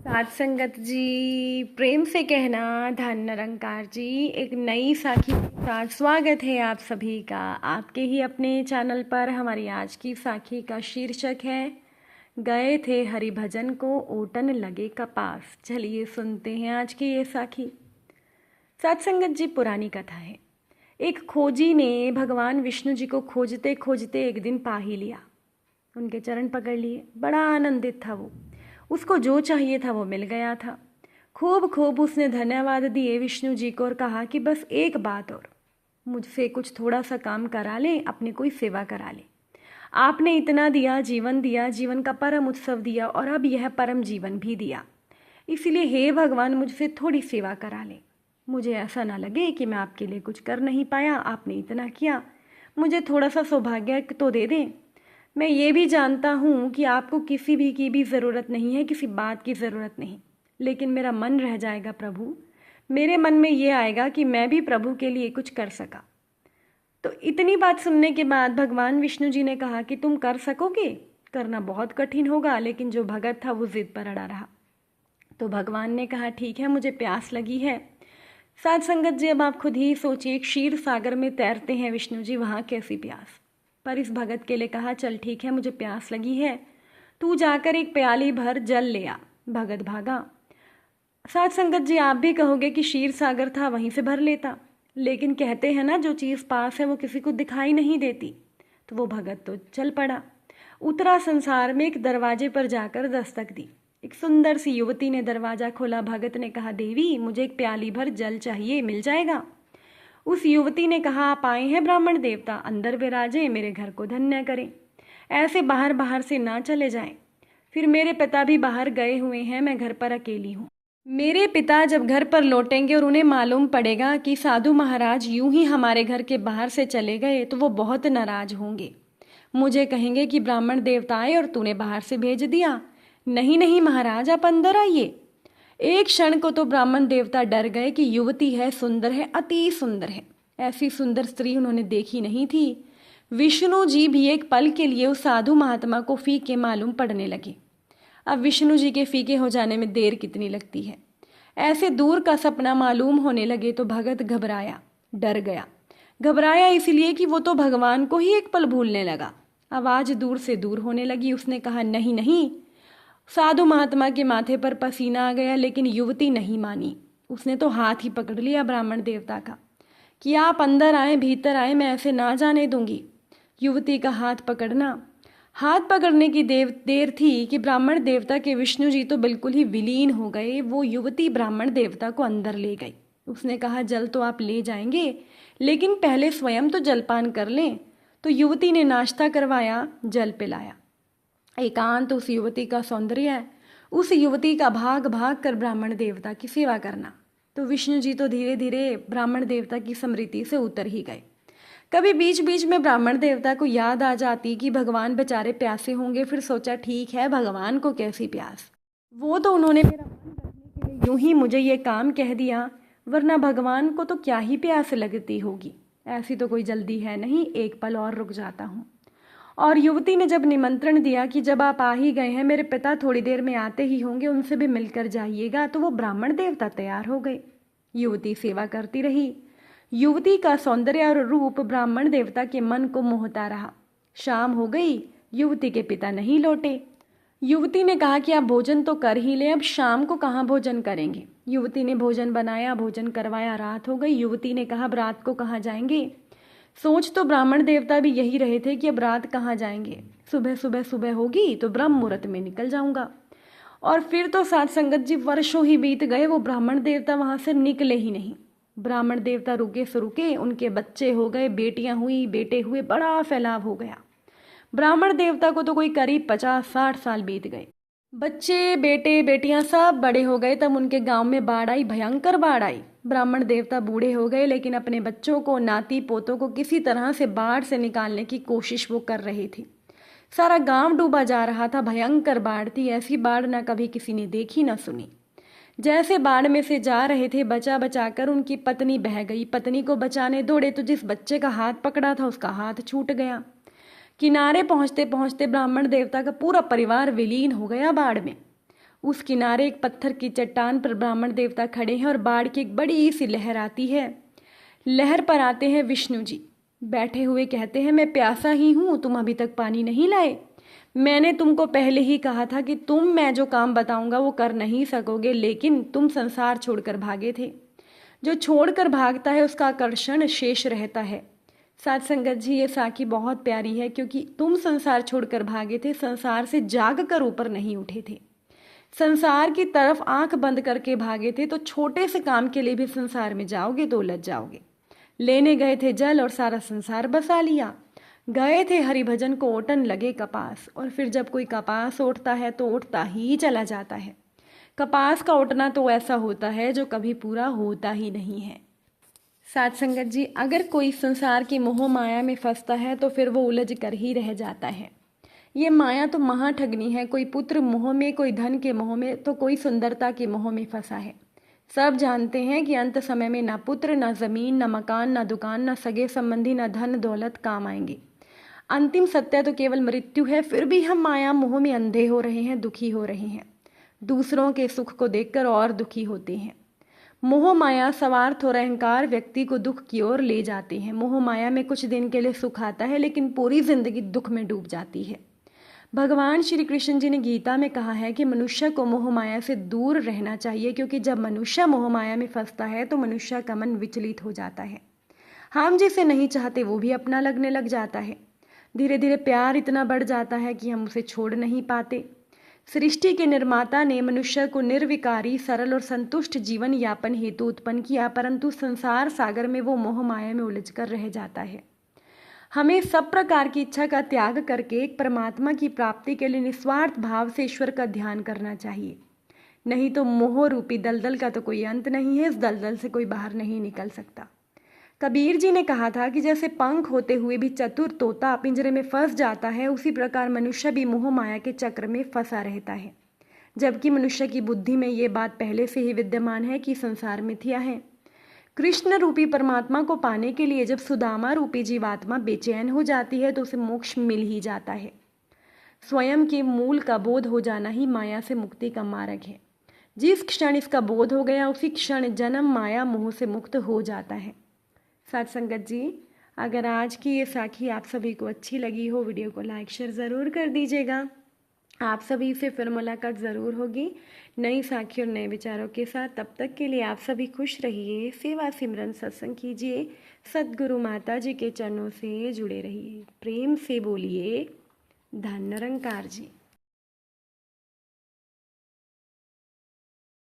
साथ संगत जी, प्रेम से कहना धन निरंकार जी। एक नई साखी के साथ स्वागत है आप सभी का आपके ही अपने चैनल पर। हमारी आज की साखी का शीर्षक है गए थे हरि भजन को ओटन लगे कपास। चलिए सुनते हैं आज की ये साखी। साथ संगत जी, पुरानी कथा है। एक खोजी ने भगवान विष्णु जी को खोजते खोजते एक दिन पा ही लिया। उनके चरण पकड़ लिए। बड़ा आनंदित था वो। उसको जो चाहिए था वो मिल गया था। खूब खूब उसने धन्यवाद दिए विष्णु जी को और कहा कि बस एक बात और, मुझसे कुछ थोड़ा सा काम करा ले, अपनी कोई सेवा करा ले। आपने इतना दिया, जीवन का परम उत्सव दिया और अब यह परम जीवन भी दिया। इसलिए हे भगवान, मुझसे थोड़ी सेवा करा ले। मुझे ऐसा ना लगे कि मैं आपके लिए कुछ कर नहीं पाया, आपने इतना किया। मुझे थोड़ा सा सौभाग्य तो दे दें। मैं ये भी जानता हूँ कि आपको किसी भी की भी ज़रूरत नहीं है, किसी बात की ज़रूरत नहीं, लेकिन मेरा मन रह जाएगा प्रभु। मेरे मन में ये आएगा कि मैं भी प्रभु के लिए कुछ कर सका। तो इतनी बात सुनने के बाद भगवान विष्णु जी ने कहा कि तुम कर सकोगे? करना बहुत कठिन होगा। लेकिन जो भगत था वो जिद पर अड़ा रहा। तो भगवान ने कहा ठीक है, मुझे प्यास लगी है। साथ संगत जी, अब आप खुद ही सोचिए, क्षीर सागर में तैरते हैं विष्णु जी, वहाँ कैसी प्यास। पर इस भगत के लिए कहा चल ठीक है, मुझे प्यास लगी है, तू जाकर एक प्याली भर जल ले आ। भगत भागा। साथ संगत जी, आप भी कहोगे कि क्षीर सागर था, वहीं से भर लेता। लेकिन कहते हैं ना, जो चीज़ पास है वो किसी को दिखाई नहीं देती। तो वो भगत तो चल पड़ा, उतरा संसार में। एक दरवाजे पर जाकर दस्तक दी। एक सुंदर सी युवती ने दरवाजा खोला। भगत ने कहा देवी, मुझे एक प्याली भर जल चाहिए, मिल जाएगा? उस युवती ने कहा आप आए हैं ब्राह्मण देवता, अंदर विराजे, मेरे घर को धन्य करें। ऐसे बाहर बाहर से ना चले जाएं। फिर मेरे पिता भी बाहर गए हुए हैं, मैं घर पर अकेली हूँ। मेरे पिता जब घर पर लौटेंगे और उन्हें मालूम पड़ेगा कि साधु महाराज यूं ही हमारे घर के बाहर से चले गए, तो वो बहुत नाराज होंगे। मुझे कहेंगे कि ब्राह्मण देवता आए और तूने बाहर से भेज दिया। नहीं नहीं महाराज, आप अंदर आइए। एक क्षण को तो ब्राह्मण देवता डर गए कि युवती है, सुंदर है, अति सुंदर है। ऐसी सुंदर स्त्री उन्होंने देखी नहीं थी। विष्णु जी भी एक पल के लिए उस साधु महात्मा को फीके मालूम पड़ने लगे। अब विष्णु जी के फीके हो जाने में देर कितनी लगती है। ऐसे दूर का सपना मालूम होने लगे तो भगत घबराया, डर गया। घबराया इसलिए कि वो तो भगवान को ही एक पल भूलने लगा। आवाज दूर से दूर होने लगी। उसने कहा नहीं नहीं। साधु महात्मा के माथे पर पसीना आ गया, लेकिन युवती नहीं मानी। उसने तो हाथ ही पकड़ लिया ब्राह्मण देवता का कि आप अंदर आए, भीतर आए, मैं ऐसे ना जाने दूंगी। युवती का हाथ पकड़ने की देर थी कि ब्राह्मण देवता के विष्णु जी तो बिल्कुल ही विलीन हो गए। वो युवती ब्राह्मण देवता को अंदर ले गई। उसने कहा जल तो आप ले जाएंगे, लेकिन पहले स्वयं तो जलपान कर लें। तो युवती ने नाश्ता करवाया, जल पिलाया। एकांत उस युवती का सौंदर्य है, उस युवती का भाग भाग कर ब्राह्मण देवता की सेवा करना। तो विष्णु जी तो धीरे धीरे ब्राह्मण देवता की स्मृति से उतर ही गए। कभी बीच बीच में ब्राह्मण देवता को याद आ जाती कि भगवान बेचारे प्यासे होंगे। फिर सोचा ठीक है, भगवान को कैसी प्यास, वो तो उन्होंने मेरा मन रखने के लिए यूं ही मुझे ये काम कह दिया, वरना भगवान को तो क्या ही प्यास लगती होगी। ऐसी तो कोई जल्दी है नहीं, एक पल और रुक जाता हूँ। और युवती ने जब निमंत्रण दिया कि जब आप आ ही गए हैं, मेरे पिता थोड़ी देर में आते ही होंगे, उनसे भी मिलकर जाइएगा, तो वो ब्राह्मण देवता तैयार हो गए। युवती सेवा करती रही। युवती का सौंदर्य और रूप ब्राह्मण देवता के मन को मोहता रहा। शाम हो गई, युवती के पिता नहीं लौटे। युवती ने कहा कि आप भोजन तो कर ही ले, अब शाम को कहाँ भोजन करेंगे। युवती ने भोजन बनाया, भोजन करवाया। रात हो गई। युवती ने कहा अब रात को कहाँ जाएंगे। सोच तो ब्राह्मण देवता भी यही रहे थे कि अब रात कहाँ जाएंगे, सुबह होगी तो ब्रह्म मुहूर्त में निकल जाऊंगा। और फिर तो साथ संगत जी वर्षों ही बीत गए, वो ब्राह्मण देवता वहां से निकले ही नहीं। ब्राह्मण देवता रुके से रुके, उनके बच्चे हो गए, बेटियां हुई, बेटे हुए, बड़ा फैलाव हो गया। ब्राह्मण देवता को तो कोई करीब 50-60 साल बीत गए। बच्चे, बेटे, बेटियां सब बड़े हो गए। तब उनके गांव में बाढ़ आई, भयंकर बाढ़ आई। ब्राह्मण देवता बूढ़े हो गए, लेकिन अपने बच्चों को, नाती पोतों को किसी तरह से बाढ़ से निकालने की कोशिश वो कर रही थी। सारा गांव डूबा जा रहा था। भयंकर बाढ़ थी। ऐसी बाढ़ ना कभी किसी ने देखी ना सुनी। जैसे बाढ़ में से जा रहे थे, बचा बचा कर उनकी पत्नी बह गई। पत्नी को बचाने दौड़े तो जिस बच्चे का हाथ पकड़ा था उसका हाथ छूट गया। किनारे पहुंचते पहुंचते ब्राह्मण देवता का पूरा परिवार विलीन हो गया बाढ़ में। उस किनारे एक पत्थर की चट्टान पर ब्राह्मण देवता खड़े हैं और बाढ़ की एक बड़ी सी लहर आती है। लहर पर आते हैं विष्णु जी, बैठे हुए कहते हैं, मैं प्यासा ही हूँ, तुम अभी तक पानी नहीं लाए। मैंने तुमको पहले ही कहा था कि तुम मैं जो काम बताऊंगा वो कर नहीं सकोगे, लेकिन तुम संसार छोड़कर भागे थे। जो छोड़कर भागता है उसका आकर्षण शेष रहता है। साथ संगत जी, ये साखी बहुत प्यारी है, क्योंकि तुम संसार छोड़कर भागे थे, संसार से जाग कर ऊपर नहीं उठे थे। संसार की तरफ आंख बंद करके भागे थे, तो छोटे से काम के लिए भी संसार में जाओगे तो उलझ जाओगे। लेने गए थे जल और सारा संसार बसा लिया। गए थे हरिभजन को ओटन लगे कपास, और फिर जब कोई कपास ओटता है तो ओटता ही चला जाता है। कपास का ओटना तो ऐसा होता है जो कभी पूरा होता ही नहीं है। साथ संगत जी, अगर कोई संसार की मोह माया में फंसता है तो फिर वो उलझ कर ही रह जाता है। ये माया तो महाठगनी है। कोई पुत्र मोह में, कोई धन के मोह में, तो कोई सुंदरता के मोह में फंसा है। सब जानते हैं कि अंत समय में ना पुत्र, ना जमीन, ना मकान, ना दुकान, ना सगे संबंधी, ना धन दौलत काम आएंगे। अंतिम सत्य तो केवल मृत्यु है। फिर भी हम माया मोह में अंधे हो रहे हैं, दुखी हो रहे हैं। दूसरों के सुख को देखकर और दुखी होते हैं। मोह माया स्वार्थ और अहंकार व्यक्ति को दुख की ओर ले जाते हैं। मोह माया में कुछ दिन के लिए सुख आता है, लेकिन पूरी जिंदगी दुख में डूब जाती है। भगवान श्री कृष्ण जी ने गीता में कहा है कि मनुष्य को मोह माया से दूर रहना चाहिए, क्योंकि जब मनुष्य मोह माया में फंसता है तो मनुष्य का मन विचलित हो जाता है। हम जिसे नहीं चाहते वो भी अपना लगने लग जाता है। धीरे धीरे प्यार इतना बढ़ जाता है कि हम उसे छोड़ नहीं पाते। सृष्टि के निर्माता ने मनुष्य को निर्विकारी, सरल और संतुष्ट जीवन यापन हेतु उत्पन्न किया, परंतु संसार सागर में वो मोह माया में उलझ कर रह जाता है। हमें सब प्रकार की इच्छा का त्याग करके एक परमात्मा की प्राप्ति के लिए निस्वार्थ भाव से ईश्वर का ध्यान करना चाहिए। नहीं तो मोह रूपी दलदल का तो कोई अंत नहीं है। इस दलदल से कोई बाहर नहीं निकल सकता। कबीर जी ने कहा था कि जैसे पंख होते हुए भी चतुर तोता पिंजरे में फंस जाता है, उसी प्रकार मनुष्य भी मोह माया के चक्र में फंसा रहता है, जबकि मनुष्य की बुद्धि में ये बात पहले से ही विद्यमान है कि संसार मिथ्या है। कृष्ण रूपी परमात्मा को पाने के लिए जब सुदामा रूपी जीवात्मा बेचैन हो जाती है तो उसे मोक्ष मिल ही जाता है। स्वयं के मूल का बोध हो जाना ही माया से मुक्ति का मार्ग है। जिस क्षण इसका बोध हो गया उसी क्षण जन्म माया मोह से मुक्त हो जाता है। साथ संगत जी, अगर आज की ये साखी आप सभी को अच्छी लगी हो, वीडियो को लाइक शेयर ज़रूर कर दीजिएगा। आप सभी से फिर मुलाकात ज़रूर होगी नई साखी और नए विचारों के साथ। तब तक के लिए आप सभी खुश रहिए, सेवा सिमरन सत्संग कीजिए, सद्गुरु माता जी के चरणों से जुड़े रहिए। प्रेम से बोलिए धन निरंकार जी।